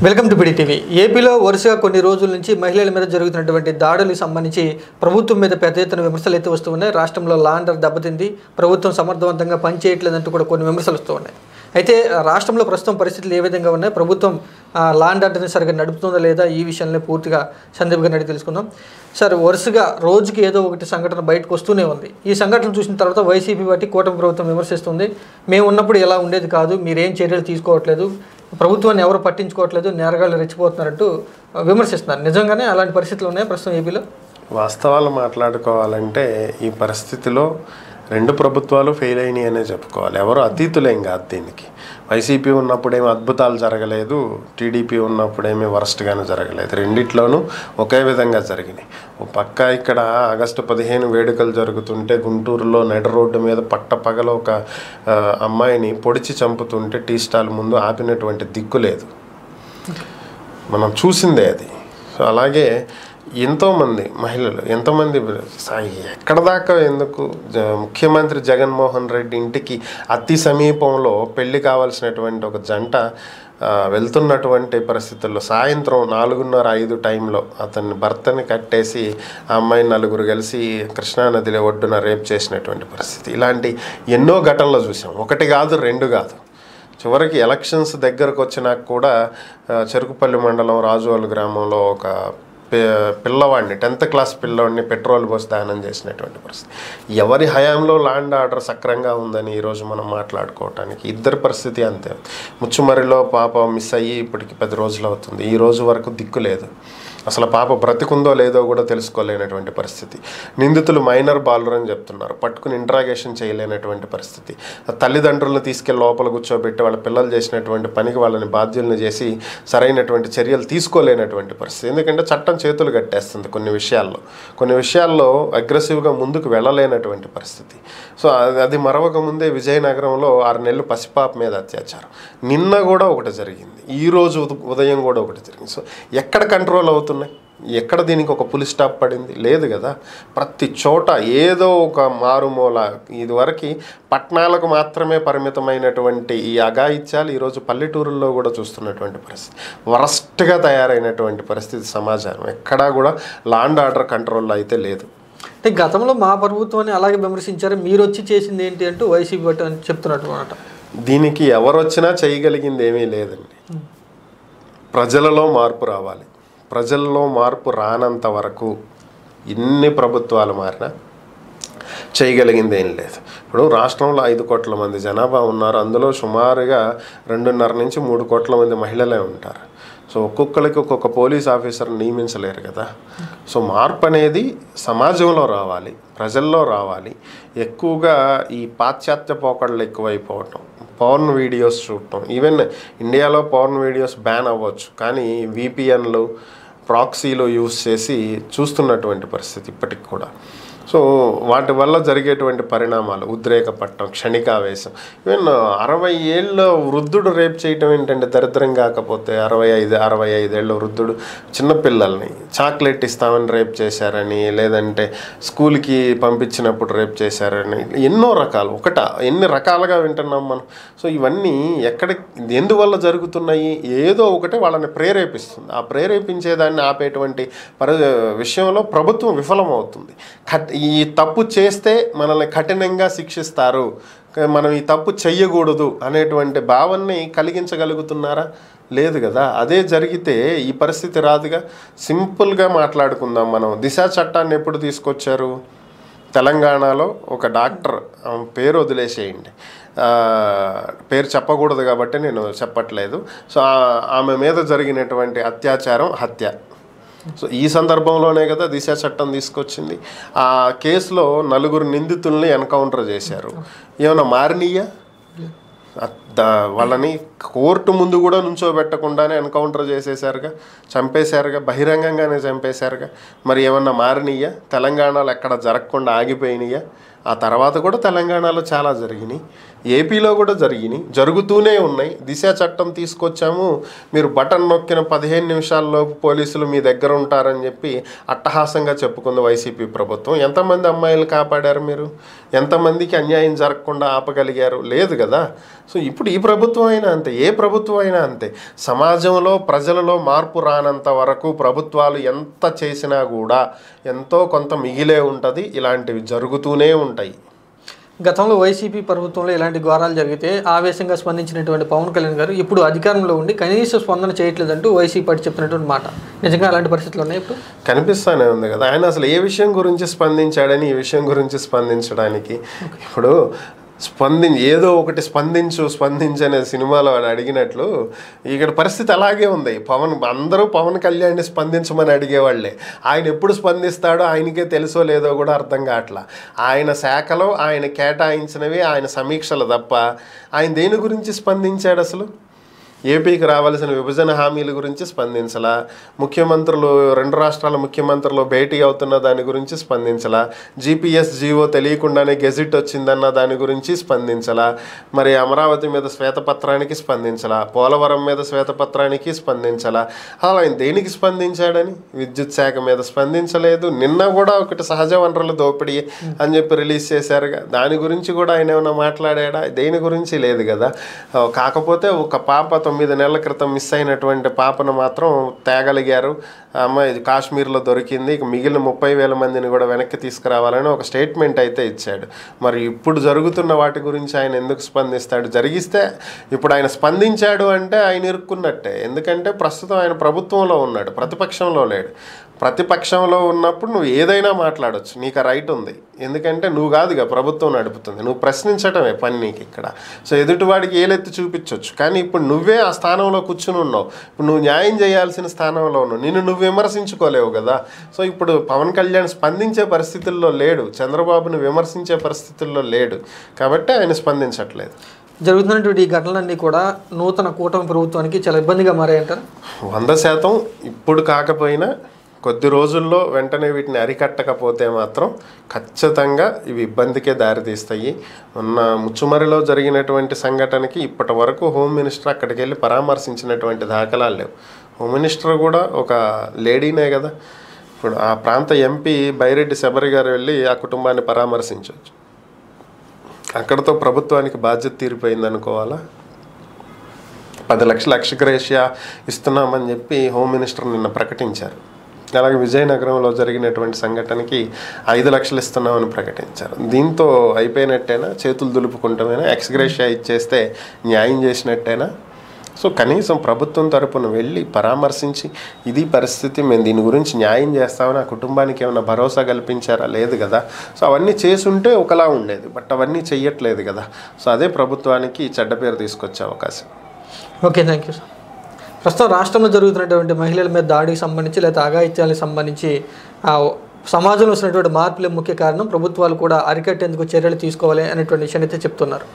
Welcome to PDTV. ఏపీలో వరుసగా కొన్ని రోజుల నుంచి మహిళల మీద జరుగుతున్నటువంటి దాడులకు సంబంధించి ప్రభుత్వం మీద పెద్ద ఎత్తున విమర్శలు అయితే వస్తూ ఉన్నాయి. రాష్ట్రంలో లా అండ్ ఆర్డర్ దెబ్బతింది, ప్రభుత్వం సమర్థవంతంగా పనిచేయట్లేదంటూ కూడా కొన్ని విమర్శలు వస్తూ ఉన్నాయి. అయితే రాష్ట్రంలో ప్రస్తుతం పరిస్థితులు ఏ విధంగా ఉన్నాయి, ప్రభుత్వం లా అండ్ ఆర్డర్ని సరిగ్గా నడుపుతుందా లేదా, ఈ విషయంలో పూర్తిగా సందీప్ గారిని అడిగి తెలుసుకుందాం. సార్, వరుసగా రోజుకి ఏదో ఒకటి సంఘటన బయటకు వస్తూనే ఉంది. ఈ సంఘటన చూసిన తర్వాత వైసీపీ బట్టి కూటమి ప్రభుత్వం విమర్శిస్తుంది. మేము ఉన్నప్పుడు ఎలా ఉండేది కాదు, మీరేం చర్యలు తీసుకోవట్లేదు, ప్రభుత్వాన్ని ఎవరు పట్టించుకోవట్లేదు, నేరగాళ్ళు రెచ్చిపోతున్నారంటూ విమర్శిస్తున్నారు. నిజంగానే అలాంటి పరిస్థితులు ఉన్నాయి ప్రస్తుతం ఏపీలో? వాస్తవాలు మాట్లాడుకోవాలంటే ఈ పరిస్థితిలో రెండు ప్రభుత్వాలు ఫెయిల్ అయినాయి అనే చెప్పుకోవాలి. ఎవరు అతీతులేం కాదు దీనికి. వైసీపీ ఉన్నప్పుడేమీ అద్భుతాలు జరగలేదు, టీడీపీ ఉన్నప్పుడేమీ వరస్ట్గానే జరగలేదు. రెండిట్లోనూ ఒకే విధంగా జరిగినాయి. ఒక పక్క ఇక్కడ ఆగస్టు 15 వేడుకలు జరుగుతుంటే గుంటూరులో నడి రోడ్డు మీద పట్టపగల ఒక అమ్మాయిని పొడిచి చంపుతుంటే టీ స్టాల్ ముందు ఆపినటువంటి దిక్కు లేదు, మనం చూసిందే అది. సో అలాగే ఎంతోమంది మహిళలు, ఎంతోమంది ఎక్కడ దాకా ఎందుకు, ముఖ్యమంత్రి జగన్మోహన్ రెడ్డి ఇంటికి అతి సమీపంలో పెళ్లి కావాల్సినటువంటి ఒక జంట వెళ్తున్నటువంటి పరిస్థితుల్లో సాయంత్రం 4:30-5 టైంలో అతన్ని భర్తని కట్టేసి ఆ అమ్మాయిని నలుగురు కలిసి కృష్ణానదిలో ఒడ్డున రేప్ చేసినటువంటి పరిస్థితి. ఇలాంటి ఎన్నో ఘటనలు చూసాం. ఒకటి కాదు, రెండు కాదు. చివరికి ఎలక్షన్స్ దగ్గరకు వచ్చినాక కూడా చెరుకుపల్లి మండలం రాజువాల్ గ్రామంలో ఒక పిల్లవాడిని, 10th క్లాస్ పిల్లవాడిని పెట్రోల్ పోసి దహనం చేసినటువంటి పరిస్థితి. ఎవరి హయాంలో లా అండ్ ఆర్డర్ సక్రంగా ఉందని ఈరోజు మనం మాట్లాడుకోవటానికి ఇద్దరి పరిస్థితి అంతే. ముచ్చుమరిలో పాప మిస్ అయ్యి ఇప్పటికి 10 రోజులు అవుతుంది. ఈ రోజు వరకు దిక్కు లేదు. అసలు పాప బ్రతికుందో లేదో కూడా తెలుసుకోలేనటువంటి పరిస్థితి. నిందితులు మైనర్ బాలురు అని చెప్తున్నారు, పట్టుకుని ఇంట్రాగేషన్ చేయలేనటువంటి పరిస్థితి. తల్లిదండ్రులను తీసుకెళ్ళి లోపల కూర్చోబెట్టి వాళ్ళ పిల్లలు చేసినటువంటి పనికి వాళ్ళని బాధ్యులను చేసి సరైనటువంటి చర్యలు తీసుకోలేనటువంటి పరిస్థితి. ఎందుకంటే చట్టం చేతులు కట్టేస్తుంది కొన్ని విషయాల్లో అగ్రెసివ్గా ముందుకు వెళ్ళలేనటువంటి పరిస్థితి. సో అది మరవక ముందే విజయనగరంలో 6 నెలలు పసిపాప మీద అత్యాచారం, నిన్న కూడా ఒకటి జరిగింది, ఈరోజు ఉదయం కూడా ఒకటి జరిగింది. సో ఎక్కడ కంట్రోల్ అవుతుంది? ఎక్కడ దీనికి ఒక పులి స్టాప్ పడింది? లేదు కదా. ప్రతి చోట ఏదో ఒక మారుమూల, ఇదివరకు పట్టణాలకు మాత్రమే పరిమితమైనటువంటి ఈ అఘాయిత్యాలు ఈరోజు పల్లెటూరుల్లో కూడా చూస్తున్నటువంటి పరిస్థితి. వరస్ట్గా తయారైనటువంటి పరిస్థితి సమాచారం. ఎక్కడా కూడా లా అండ్ ఆర్డర్ కంట్రోల్లో అయితే లేదు. అంటే గతంలో మా ప్రభుత్వాన్ని అలాగే విమర్శించారు, మీరు వచ్చి చేసింది ఏంటి అంటూ వైసీపీ బట్టి అని చెప్తున్నట్టు మాట. దీనికి ఎవరు వచ్చినా చేయగలిగింది ఏమీ లేదండి. ప్రజలలో మార్పు రావాలి. ప్రజల్లో మార్పు రానంత వరకు ఎన్ని ప్రభుత్వాలు మారినా చేయగలిగింది ఏం లేదు. ఇప్పుడు రాష్ట్రంలో 5 కోట్ల మంది జనాభా ఉన్నారు. అందులో సుమారుగా 2.5 నుంచి 3 కోట్ల మంది మహిళలే ఉంటారు. సో ఒక్కొక్కరికి ఒక్కొక్క పోలీస్ ఆఫీసర్ నియమించలేరు కదా. సో మార్పు అనేది సమాజంలో రావాలి, ప్రజల్లో రావాలి. ఎక్కువగా ఈ పాశ్చాత్య పోకడలు ఎక్కువైపోవటం, పౌర్న్ వీడియోస్ చూడటం. ఈవెన్ ఇండియాలో పౌర్న్ వీడియోస్ బ్యాన్ అవ్వచ్చు, కానీ VPNలు, ప్రాక్సీలు యూస్ చేసి చూస్తున్నటువంటి పరిస్థితి ఇప్పటికి కూడా. సో వాటి వల్ల జరిగేటువంటి పరిణామాలు, ఉద్రేకపట్టం, క్షణికావేశం. ఈవెన్ 60 ఏళ్ళ వృద్ధుడు రేప్ చేయటం ఏంటంటే దరిద్రం కాకపోతే, 65 ఏళ్ళ వృద్ధుడు చిన్నపిల్లల్ని చాక్లెట్ ఇస్తామని రేప్ చేశారని, లేదంటే స్కూల్కి పంపించినప్పుడు రేప్ చేశారని, ఎన్నో రకాలు, ఎన్ని రకాలుగా వింటున్నాం మనం. సో ఇవన్నీ ఎందువల్ల జరుగుతున్నాయి? ఏదో ఒకటి వాళ్ళని ప్రేరేపిస్తుంది. ఆ ప్రేరేపించేదాన్ని ఆపేటువంటి విషయంలో ప్రభుత్వం విఫలమవుతుంది. ఈ తప్పు చేస్తే మనల్ని కఠినంగా శిక్షిస్తారు, మనం ఈ తప్పు చెయ్యకూడదు అనేటువంటి భావాన్ని కలిగించగలుగుతున్నారా? లేదు కదా. అదే జరిగితే ఈ పరిస్థితి రాదుగా. సింపుల్గా మాట్లాడుకుందాం. మనం దిశ చట్టాన్ని ఎప్పుడు తీసుకొచ్చారు? తెలంగాణలో ఒక డాక్టర్, పేరు వదిలేసేయండి, పేరు చెప్పకూడదు కాబట్టి నేను చెప్పట్లేదు. సో ఆమె మీద జరిగినటువంటి అత్యాచారం, హత్య. సో ఈ సందర్భంలోనే కదా దిశ చట్టం తీసుకొచ్చింది. ఆ కేసులో 4 నిందితుల్ని ఎన్కౌంటర్ చేశారు. ఏమైనా మారినయ్యా? వాళ్ళని కోర్టు ముందు కూడా నుంచోబెట్టకుండానే ఎన్కౌంటర్ చేసేసారుగా, చంపేశారుగా, బహిరంగంగానే చంపేశారుగా. మరి ఏమన్నా మారినయ్యా? తెలంగాణలో ఎక్కడ జరగకుండా ఆగిపోయినాయా? ఆ తర్వాత కూడా తెలంగాణలో చాలా జరిగినాయి, ఏపీలో కూడా జరిగినాయి, జరుగుతూనే ఉన్నాయి. దిశ చట్టం తీసుకొచ్చాము, మీరు బటన్ నొక్కిన 15 నిమిషాల్లోపు పోలీసులు మీ దగ్గర ఉంటారని చెప్పి అట్టహాసంగా చెప్పుకుంది వైసీపీ ప్రభుత్వం. ఎంతమంది అమ్మాయిలు కాపాడారు మీరు? ఎంతమందికి అన్యాయం జరగకుండా ఆపగలిగారు? లేదు కదా. సో ఇప్పుడు ఇప్పుడు ఈ ప్రభుత్వం అయినా అంతే, ఏ ప్రభుత్వం అయినా అంతే. సమాజంలో ప్రజలలో మార్పు రానంత వరకు ప్రభుత్వాలు ఎంత చేసినా కూడా ఎంతో కొంత మిగిలే ఉంటుంది. ఇలాంటివి జరుగుతూనే ఉంటాయి. గతంలో వైసీపీ ప్రభుత్వంలో ఇలాంటి ఘోరాలు జరిగితే ఆవేశంగా స్పందించినటువంటి పవన్ కళ్యాణ్ గారు ఇప్పుడు అధికారంలో ఉండి కనీస స్పందన చేయట్లేదంటూ వైసీపీ పార్టీ చెప్తున్నటువంటి మాట నిజంగా అలాంటి పరిస్థితులు ఉన్నాయి ఇప్పుడు కనిపిస్తూనే ఉంది కదా. ఆయన అసలు ఏ విషయం గురించి స్పందించాడని ఈ విషయం గురించి స్పందించడానికి ఇప్పుడు ఏదో ఒకటి స్పందించనే సినిమాలో వాడు అడిగినట్లు ఇక్కడ పరిస్థితి అలాగే ఉంది. అందరూ పవన్ కళ్యాణ్ని స్పందించమని అడిగేవాళ్లే. ఆయన ఎప్పుడు స్పందిస్తాడో ఆయనకే తెలుసో లేదో కూడా అర్థం కావట్లా. ఆయన శాఖలో ఆయన కేటాయించినవి ఆయన సమీక్షలు తప్ప ఆయన దేని గురించి స్పందించాడు అసలు? ఏపీకి రావాల్సిన విభజన హామీల గురించి స్పందించలా, ముఖ్యమంత్రులు 2 రాష్ట్రాల ముఖ్యమంత్రులు భేటీ అవుతున్న దాని గురించి స్పందించలా, జీపీఎస్ జీవో తెలియకుండానే గెజిట్ వచ్చిందన్న దాని గురించి స్పందించలా, మరి అమరావతి మీద శ్వేతపత్రానికి స్పందించలా, పోలవరం మీద శ్వేతపత్రానికి స్పందించలా. అలా ఆయన దేనికి స్పందించాడని? విద్యుత్ శాఖ మీద స్పందించలేదు. నిన్న కూడా ఒకటి సహజ వనరుల దోపిడీ అని చెప్పి రిలీజ్ చేశారుగా, దాని గురించి కూడా ఆయన ఏమైనా మాట్లాడాడా? దేని గురించి లేదు కదా. కాకపోతే ఒక పాప 9 నెలల క్రితం మిస్ అయినటువంటి పాపను మాత్రం తేగలిగారు. అమ్మాయి కాశ్మీర్లో దొరికింది, ఇక మిగిలిన 30,000 మందిని కూడా వెనక్కి తీసుకురావాలని ఒక స్టేట్మెంట్ అయితే ఇచ్చాడు. మరి ఇప్పుడు జరుగుతున్న వాటి గురించి ఆయన ఎందుకు స్పందిస్తాడు? జరిగిస్తే ఇప్పుడు ఆయన స్పందించాడు అంటే ఆయన ఇరుక్కున్నట్టే. ఎందుకంటే ప్రస్తుతం ఆయన ప్రభుత్వంలో ఉన్నాడు, ప్రతిపక్షంలో లేడు. ప్రతిపక్షంలో ఉన్నప్పుడు నువ్వు ఏదైనా మాట్లాడవచ్చు, నీకు ఆ రైట్ ఉంది. ఎందుకంటే నువ్వు కాదుగా ప్రభుత్వం నడుపుతుంది, నువ్వు ప్రశ్నించడమే పని నీకు ఇక్కడ. సో ఎదుటివాడికి ఏలెత్తి చూపించవచ్చు. కానీ ఇప్పుడు నువ్వే ఆ స్థానంలో కూర్చుని ఉన్నావు, ఇప్పుడు నువ్వు న్యాయం చేయాల్సిన స్థానంలో ఉన్నావు, నిన్ను నువ్వు విమర్శించుకోలేవు కదా. సో ఇప్పుడు పవన్ కళ్యాణ్ స్పందించే పరిస్థితుల్లో లేడు, చంద్రబాబును విమర్శించే పరిస్థితుల్లో లేడు, కాబట్టి ఆయన స్పందించట్లేదు. జరుగుతున్నటువంటి ఈ ఘటనలన్నీ కూడా నూతన కూటమి ప్రభుత్వానికి చాలా ఇబ్బందిగా మారాయంటారు. 100% ఇప్పుడు కాకపోయినా కొద్ది రోజుల్లో వెంటనే వీటిని అరికట్టకపోతే మాత్రం ఖచ్చితంగా ఇవి ఇబ్బందికే దారితీస్తాయి. మొన్న ముచ్చుమరిలో జరిగినటువంటి సంఘటనకి ఇప్పటి వరకు హోమ్ మినిస్టర్ అక్కడికి వెళ్ళి పరామర్శించినటువంటి దాఖలాలు లేవు. హోమ్ మినిస్టర్ కూడా ఒక లేడీనే కదా. ఇప్పుడు ఆ ప్రాంత ఎంపీ బైరెడ్డి శబరి గారు వెళ్ళి ఆ కుటుంబాన్ని పరామర్శించవచ్చు. అక్కడితో ప్రభుత్వానికి బాధ్యత తీరిపోయింది అనుకోవాలా? 10 లక్షల ఎక్స్గ్రేషియా ఇస్తున్నామని చెప్పి హోమ్ మినిస్టర్ నిన్న ప్రకటించారు. అలాగే విజయనగరంలో జరిగినటువంటి సంఘటనకి 5 లక్షలు ఇస్తున్నామని ప్రకటించారు. దీంతో అయిపోయినట్టేనా? చేతులు దులుపుకుంటామేనా? ఎక్స్గ్రేషియా ఇచ్చేస్తే న్యాయం చేసినట్టేనా? సో కనీసం ప్రభుత్వం తరపున వెళ్ళి పరామర్శించి ఇది పరిస్థితి, మేము దీని గురించి న్యాయం చేస్తామని ఆ కుటుంబానికి ఏమైనా భరోసా కల్పించారా? లేదు కదా. సో అవన్నీ చేసుంటే ఒకలా ఉండేది, బట్ అవన్నీ చెయ్యట్లేదు కదా. సో అదే ప్రభుత్వానికి చెడ్డ పేరు తీసుకొచ్చే అవకాశం. Okay, thank you sir. ప్రస్తుతం రాష్ట్రంలో జరుగుతున్నటువంటి మహిళల మీద దాడికి సంబంధించి లేదా అఘాయిత్యాలకు సంబంధించి సమాజంలో వస్తున్నటువంటి మార్పులే ముఖ్య కారణం, ప్రభుత్వాలు కూడా అరికట్టేందుకు చర్యలు తీసుకోవాలి అనేటువంటి విషయాన్ని అయితే చెప్తున్నారు.